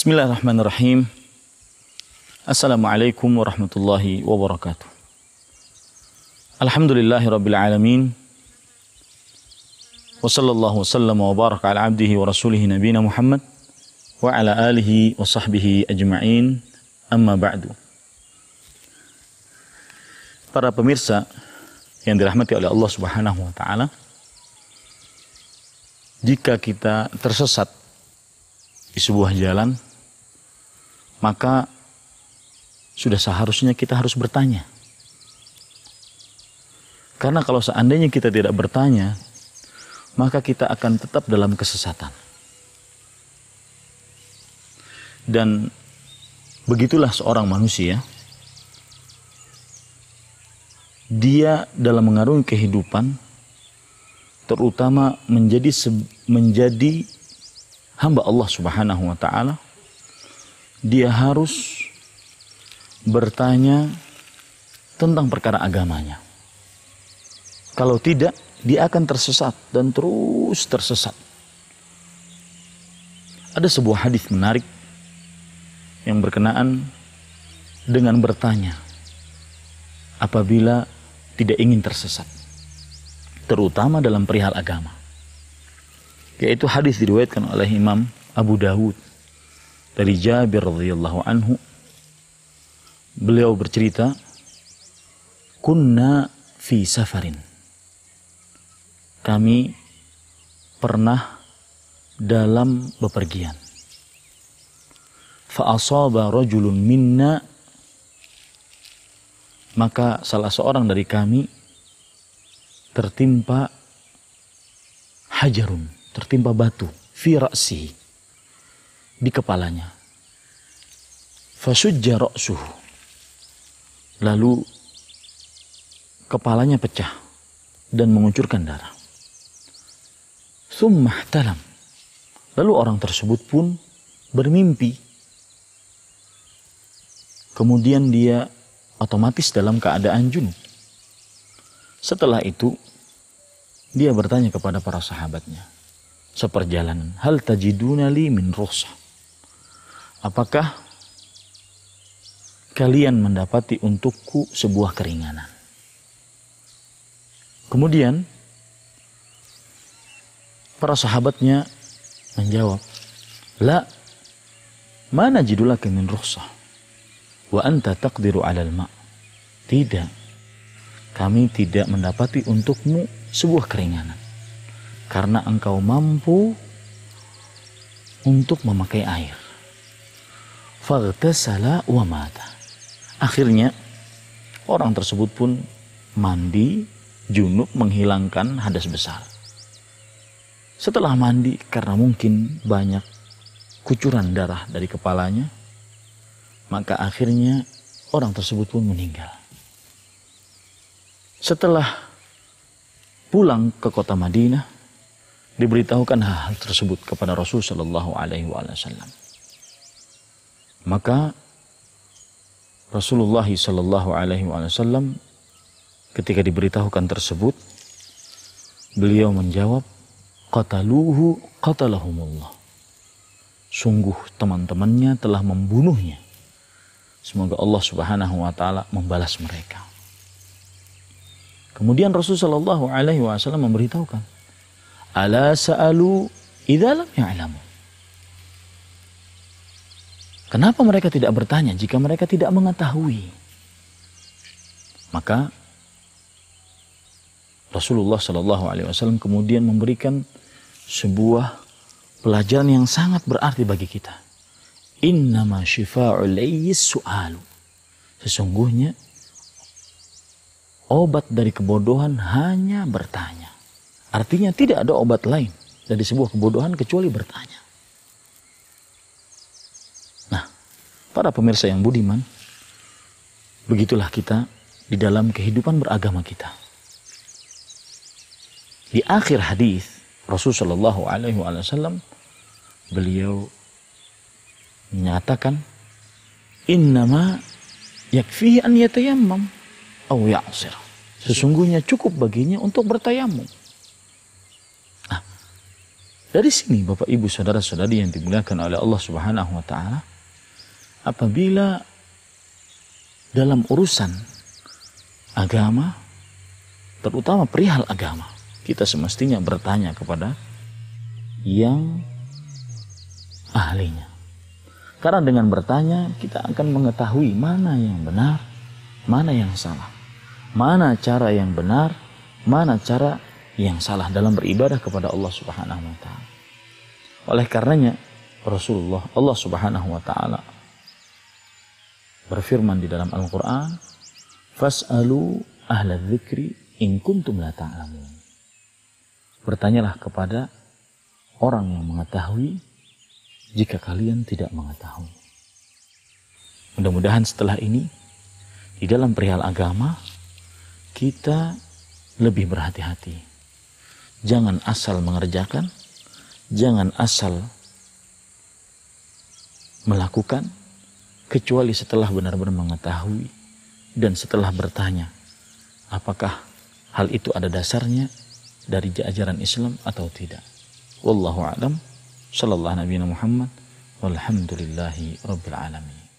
Bismillahirrahmanirrahim. Assalamualaikum warahmatullahi wabarakatuh. Alhamdulillahirabbil alamin. Wa sallallahu wasallam wa baraka ala abdihi wa rasulihi nabiyina Muhammad wa ala alihi wa sahbihi ajma'in. Amma ba'du. Para pemirsa yang dirahmati oleh Allah Subhanahu wa taala, jika kita tersesat di sebuah jalan, maka sudah seharusnya kita harus bertanya. Karena kalau seandainya kita tidak bertanya, maka kita akan tetap dalam kesesatan. Dan begitulah seorang manusia. Dia dalam mengarungi kehidupan, terutama menjadi hamba Allah Subhanahu wa taala, dia harus bertanya tentang perkara agamanya. Kalau tidak, dia akan tersesat dan terus tersesat. Ada sebuah hadis menarik yang berkenaan dengan bertanya apabila tidak ingin tersesat, terutama dalam perihal agama. Yaitu hadis diriwayatkan oleh Imam Abu Dawud dari Jabir radhiyallahu anhu. Beliau bercerita, kunna fi safarin. Kami pernah dalam bepergian. Fa asaba rajulun minna, maka salah seorang dari kami tertimpa hajarun, tertimpa batu, fi ra'sihi, di kepalanya. Fasujja ra'suhu, lalu kepalanya pecah dan mengucurkan darah. Tsumma ihtalam, lalu orang tersebut pun bermimpi. Kemudian dia otomatis dalam keadaan junub. Setelah itu dia bertanya kepada para sahabatnya seperjalanan, hal tajiduna li min rukhsah, apakah kalian mendapati untukku sebuah keringanan? Kemudian para sahabatnya menjawab, la, mana jidulaka min rukhsah wa anta taqdiru 'alal ma'. Tidak, kami tidak mendapati untukmu sebuah keringanan karena engkau mampu untuk memakai air. Faghtasala wa mata. Akhirnya orang tersebut pun mandi junub, menghilangkan hadas besar. Setelah mandi, karena mungkin banyak kucuran darah dari kepalanya, maka akhirnya orang tersebut pun meninggal. Setelah pulang ke kota Madinah, diberitahukan hal tersebut kepada Rasul sallallahu alaihi wasallam. Maka Rasulullah sallallahu alaihi wasallam ketika diberitahukan tersebut, beliau menjawab, qataluhu qatalahumullah. Sungguh teman-temannya telah membunuhnya. Semoga Allah Subhanahu wa taala membalas mereka. Kemudian Rasulullah sallallahu alaihi wasallam memberitahukan, ala sa'alu idza lam ya'lamu. Kenapa mereka tidak bertanya jika mereka tidak mengetahui? Maka Rasulullah sallallahu alaihi wasallam kemudian memberikan sebuah pelajaran yang sangat berarti bagi kita. Innama syifa'ul layyis su'alu. Sesungguhnya obat dari kebodohan hanya bertanya. Artinya tidak ada obat lain dari sebuah kebodohan kecuali bertanya. Nah, para pemirsa yang budiman, begitulah kita di dalam kehidupan beragama kita. Di akhir hadis Rasulullah sallallahu alaihi wasallam, beliau menyatakan, innama yakfihi an yatayammam aw ya'sir. Sesungguhnya cukup baginya untuk bertayamum. Nah, Dari sini Bapak Ibu saudara-saudari yang dimuliakan oleh Allah Subhanahu wa taala, apabila dalam urusan agama, terutama perihal agama, kita semestinya bertanya kepada yang ahlinya. Karena dengan bertanya kita akan mengetahui mana yang benar, mana yang salah, mana cara yang benar, mana cara yang salah dalam beribadah kepada Allah Subhanahu wa taala. Oleh karenanya Allah Subhanahu wa taala berfirman di dalam Al-Qur'an, "Fas'alu ahla dzikri in kuntum la ta'lamun." Bertanyalah kepada orang yang mengetahui jika kalian tidak mengetahui. Mudah-mudahan setelah ini di dalam perihal agama kita lebih berhati-hati. Jangan asal mengerjakan, jangan asal melakukan, kecuali setelah benar-benar mengetahui dan setelah bertanya, apakah hal itu ada dasarnya dari ajaran Islam atau tidak. Wallahu a'lam. Sallallahu Nabi Muhammad. Walhamdulillahi Rabbil Alamin.